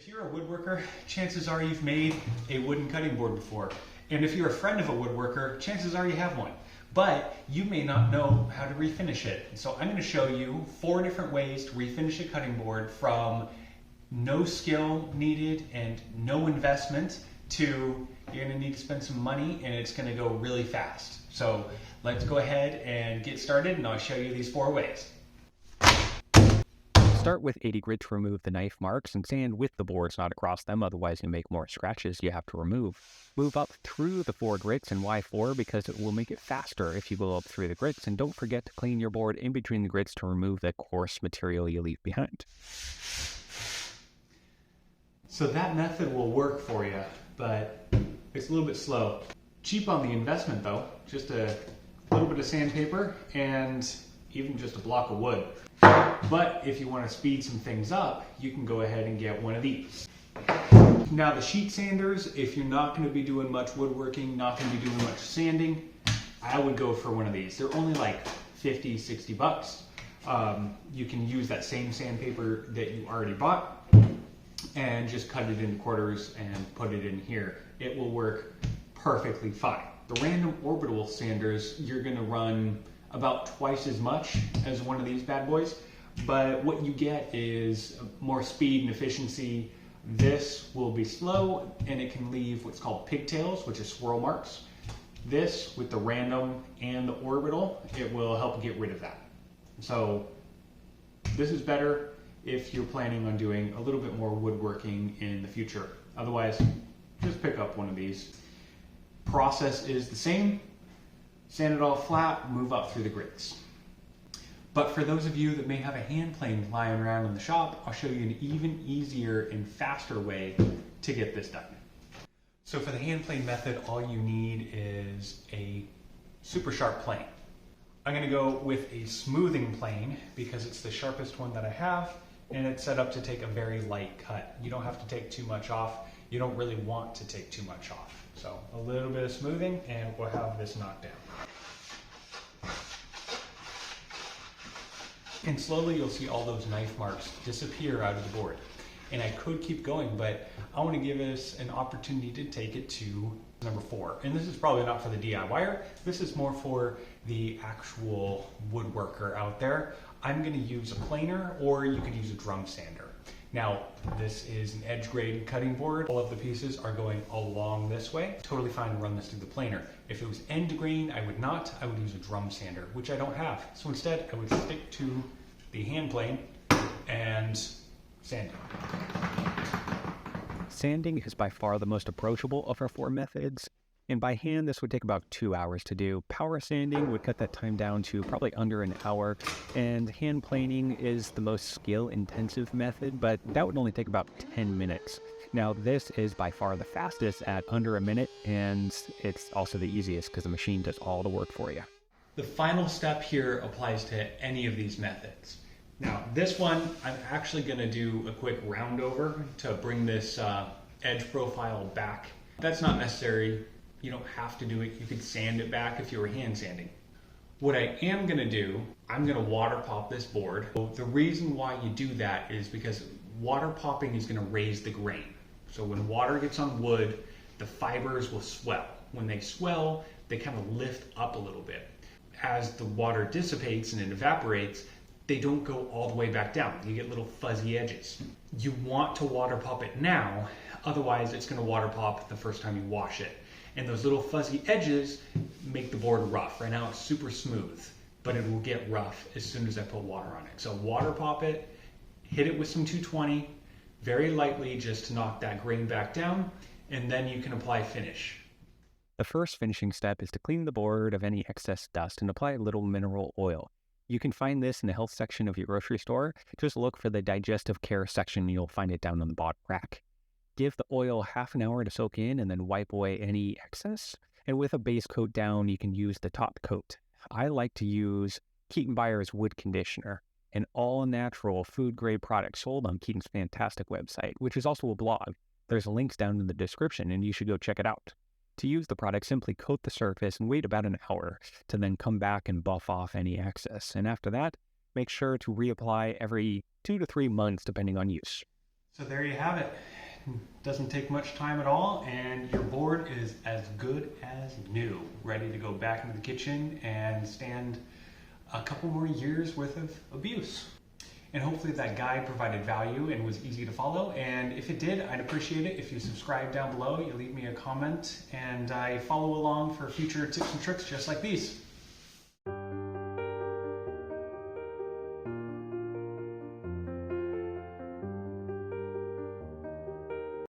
If you're a woodworker, chances are you've made a wooden cutting board before. And if you're a friend of a woodworker, chances are you have one. But you may not know how to refinish it. So I'm going to show you 4 different ways to refinish a cutting board from no skill needed and no investment to you're going to need to spend some money and it's going to go really fast. So let's go ahead and get started and I'll show you these 4 ways. Start with 80 grit to remove the knife marks and sand with the boards, not across them, otherwise you make more scratches you have to remove. Move up through the 4 grits, and why 4? Because it will make it faster if you go up through the grits, and don't forget to clean your board in between the grits to remove the coarse material you leave behind. So that method will work for you, but it's a little bit slow. Cheap on the investment though, just a little bit of sandpaper and even just a block of wood. But if you want to speed some things up, you can go ahead and get one of these. Now the sheet sanders, if you're not going to be doing much woodworking, not going to be doing much sanding, I would go for one of these. They're only like 50, 60 bucks. You can use that same sandpaper that you already bought and just cut it into quarters and put it in here. It will work perfectly fine. The random orbital sanders, you're going to run about twice as much as one of these bad boys, but what you get is more speed and efficiency. This will be slow and it can leave what's called pigtails, which is swirl marks. This, with the random and the orbital, it will help get rid of that. So this is better if you're planning on doing a little bit more woodworking in the future. Otherwise, just pick up one of these. Process is the same. Sand it all flat, move up through the grits. But for those of you that may have a hand plane lying around in the shop, I'll show you an even easier and faster way to get this done. So for the hand plane method, all you need is a super sharp plane. I'm going to go with a smoothing plane because it's the sharpest one that I have, and it's set up to take a very light cut. You don't have to take too much off. You don't really want to take too much off. So a little bit of smoothing and we'll have this knocked down. And slowly you'll see all those knife marks disappear out of the board. And I could keep going, but I want to give us an opportunity to take it to number 4. And this is probably not for the DIYer. This is more for the actual woodworker out there. I'm going to use a planer, or you could use a drum sander. Now, this is an edge grade cutting board. All of the pieces are going along this way. Totally fine to run this through the planer. If it was end grain, I would not. I would use a drum sander, which I don't have. So instead, I would stick to the hand plane and sand it. Sanding is by far the most approachable of our 4 methods. And by hand, this would take about 2 hours to do. Power sanding would cut that time down to probably under an hour. And hand planing is the most skill-intensive method, but that would only take about 10 minutes. Now, this is by far the fastest at under a minute, and it's also the easiest because the machine does all the work for you. The final step here applies to any of these methods. Now, this one, I'm actually going to do a quick round over to bring this edge profile back. That's not necessary. You don't have to do it. You could sand it back if you were hand sanding. What I am going to do, I'm going to water pop this board. The reason why you do that is because water popping is going to raise the grain. So when water gets on wood, the fibers will swell. When they swell, they kind of lift up a little bit. As the water dissipates and it evaporates, they don't go all the way back down. You get little fuzzy edges. You want to water pop it now, otherwise it's going to water pop the first time you wash it. And those little fuzzy edges make the board rough. Right now it's super smooth, but it will get rough as soon as I put water on it. So water pop it, hit it with some 220, very lightly just to knock that grain back down, and then you can apply finish. The first finishing step is to clean the board of any excess dust and apply a little mineral oil. You can find this in the health section of your grocery store. Just look for the digestive care section and you'll find it down on the bottom rack. Give the oil half an hour to soak in and then wipe away any excess. And with a base coat down, you can use the top coat. I like to use Keaton Byers wood conditioner, an all-natural food-grade product sold on Keaton's fantastic website, which is also a blog. There's links down in the description and you should go check it out. To use the product, simply coat the surface and wait about an hour to then come back and buff off any excess. And after that, make sure to reapply every 2 to 3 months depending on use. So there you have it. Doesn't take much time at all, and your board is as good as new, ready to go back into the kitchen and stand a couple more years worth of abuse. And hopefully that guide provided value and was easy to follow. And if it did, I'd appreciate it if you subscribe down below, you leave me a comment, and I follow along for future tips and tricks just like these.